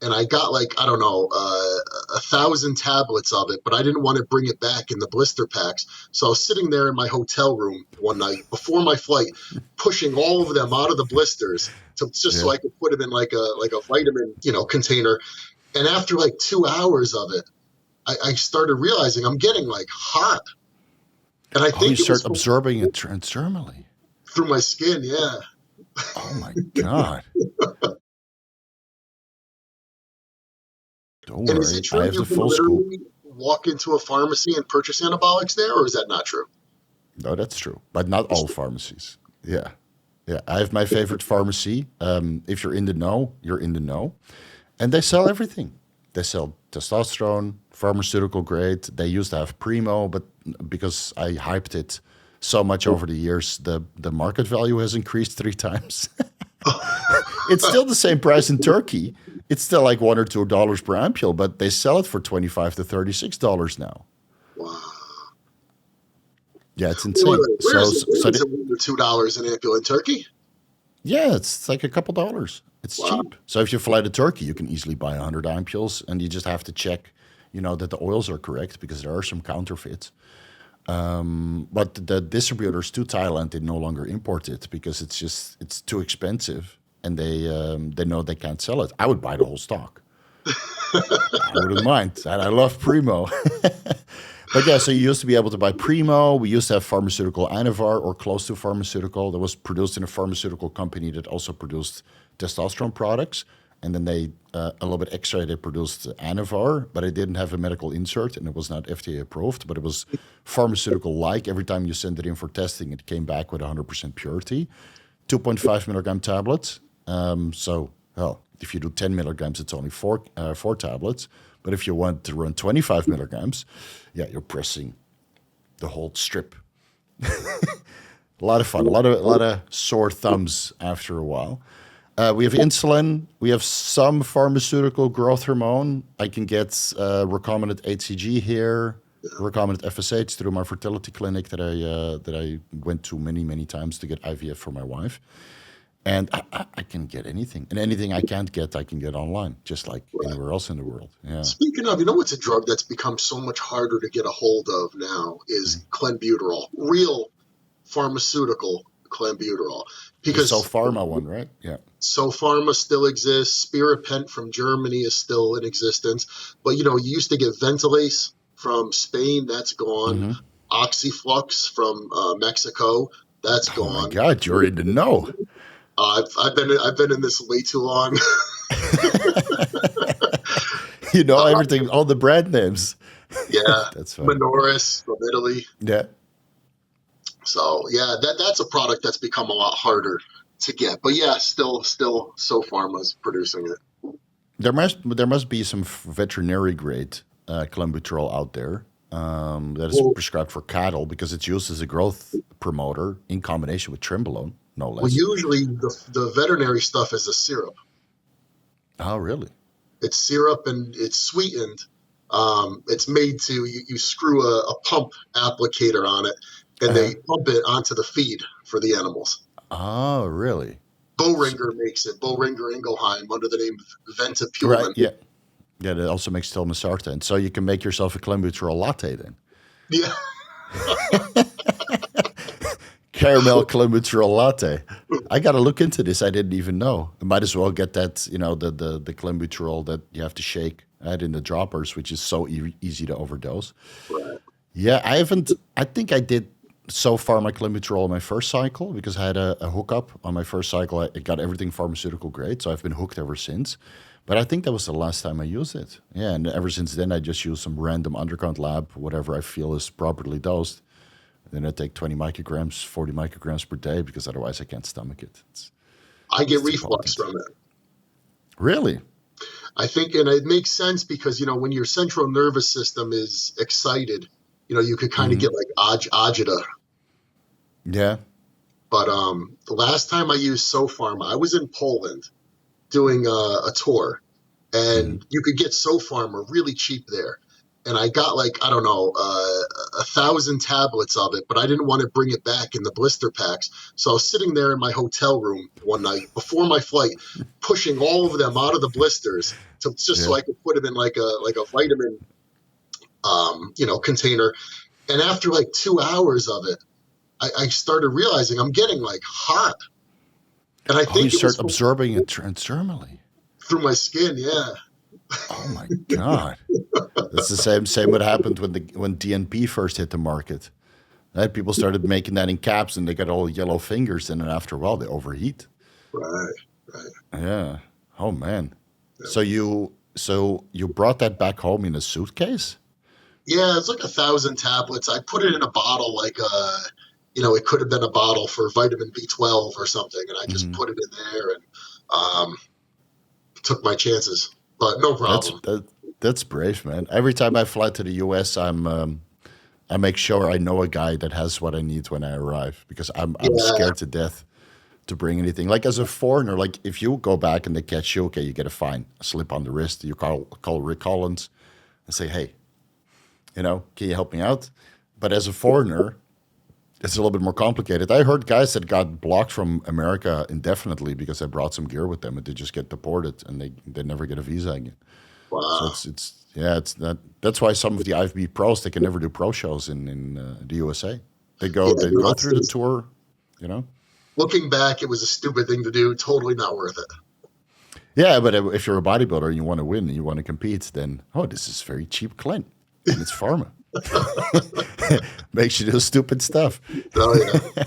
and I got like, I don't know, 1,000 tablets of it, but I didn't want to bring it back in the blister packs. So I was sitting there in my hotel room one night before my flight, pushing all of them out of the blisters just so Yeah. I could put them in like a vitamin, container. And after like 2 hours of it, I started realizing I'm getting like hot. And I Oh, you think it was start absorbing it transdermally. through my skin. Yeah. Oh my God. Don't And is it worry. I true have you the can full scoop. literally walk into a pharmacy and purchase anabolics there, or is that not true? No, that's true. But not all pharmacies. Yeah. Yeah. I have my favorite pharmacy. If you're in the know, you're in the know. And they sell everything. They sell testosterone, pharmaceutical grade. They used to have Primo, but because I hyped it so much over the years, the market value has increased 3 times. It's still the same price in Turkey. It's still like $1 or $2 per ampule, but they sell it for $25 to $36 now. Wow. Yeah, it's Wait, wait, insane. wait. Where is it? Where is it $1 or $2 an ampule in Turkey? Yeah, it's like a couple dollars. It's Wow. cheap. So if you fly to Turkey, you can easily buy 100 ampules, and you just have to check, that the oils are correct because there are some counterfeits. But the distributors to Thailand, they no longer import it because it's too expensive, and they know they can't sell it. I would buy the whole stock. I wouldn't mind. And I love Primo. But yeah, so you used to be able to buy Primo. We used to have pharmaceutical Anavar or close to pharmaceutical that was produced in a pharmaceutical company that also produced testosterone products. And then they, a little bit extra, they produced Anavar, but it didn't have a medical insert and it was not FDA approved, but it was pharmaceutical-like. Every time you sent it in for testing, it came back with 100% purity. 2.5 milligram tablets. If you do 10 milligrams, it's only four tablets. But if you want to run 25 milligrams, yeah, you're pressing the whole strip. A lot of fun, a lot of sore thumbs after a while. We have insulin. We have some pharmaceutical growth hormone. I can get recombinant HCG here, recombinant FSH through my fertility clinic that I went to many times to get IVF for my wife. And I can get anything. And anything I can't get, I can get online, just like anywhere else in the world. Yeah. Speaking of, what's a drug that's become so much harder to get a hold of now is Clenbuterol, real pharmaceutical Clenbuterol. The Because Pharma one, right? Yeah. So Pharma still exists. Spiripent from Germany is still in existence. But, you used to get Ventilase from Spain. That's gone. Mm-hmm. Oxyflux from Mexico. That's Oh my gone. God, you're in the know. I've been in this way too long. You know everything, all the brand names. Yeah, That's fine. Minoris from Italy. Yeah. So yeah, that's a product that's become a lot harder to get. But yeah, still So Pharma's producing it. There must be some veterinary grade Clenbuterol out there that is prescribed for cattle because it's used as a growth promoter in combination with Trenbolone, no less. Well, usually the veterinary stuff is a syrup. Oh, really? It's syrup and it's sweetened. It's made to you screw a pump applicator on it, and they pump it onto the feed for the animals. Oh, really? Boehringer makes it. Boehringer Ingelheim under the name of Ventapulin. Right. Yeah. Yeah. That also makes telmisartan, and so you can make yourself a Clenbuterol latte then. Yeah. Caramel Clenbuterol latte. I got to look into this. I didn't even know. I might as well get that, the Clenbuterol that you have to shake in the droppers, which is so easy to overdose. Right. Yeah, I think I did so far my Clenbuterol on my first cycle because I had a hookup on my first cycle. I got everything pharmaceutical grade, so I've been hooked ever since. But I think that was the last time I used it. Yeah, and ever since then, I just use some random underground lab, whatever I feel is properly dosed. Then I take 20 micrograms, 40 micrograms per day because otherwise I can't stomach it. I get reflux from it. Really? I think, and it makes sense because, when your central nervous system is excited, you could kind of get like agita. Yeah. But the last time I used So Pharma, I was in Poland doing a tour, and you could get So Pharma really cheap there. And I got like, I don't know, 1,000 tablets of it, but I didn't want to bring it back in the blister packs. So I was sitting there in my hotel room one night before my flight, pushing all of them out of the blisters just so Yeah. I could put them in like a vitamin container. And after like 2 hours of it, I started realizing I'm getting like hot, and I Oh, you think it was start absorbing it transdermally. through my skin. Yeah, Oh my God. That's the same what happened when DNP first hit the market. Right? People started making that in caps and they got all yellow fingers, and then after a while they overheat. right, right. Yeah. Oh man. Yeah. So you brought that back home in a suitcase? Yeah, it's like 1,000 tablets. I put it in a bottle, it could have been a bottle for vitamin B12 or something, and I just Hmm. put it in there and um, took my chances. But no That's problem. that, that's brave, man. Every time I fly to the US, I make sure I know a guy that has what I need when I arrive because I'm Yeah, scared to death to bring anything. Like as a foreigner, like if you go back and they catch you, okay, you get a fine, a slip on the wrist. You call Rick Collins and say, hey, can you help me out? But as a foreigner, it's a little bit more complicated. I heard guys that got blocked from America indefinitely because they brought some gear with them and they just get deported and they never get a visa again. So wow. it's yeah, it's that's why some of the IFB pros they can never do pro shows in the USA. Yeah, They go no, through the tour, you know. looking back, it was a stupid thing to do. Totally not worth it. Yeah, but if you're a bodybuilder and you want to win and you want to compete, then this is very cheap Clen and it's Pharma. Makes you do stupid stuff. Oh yeah.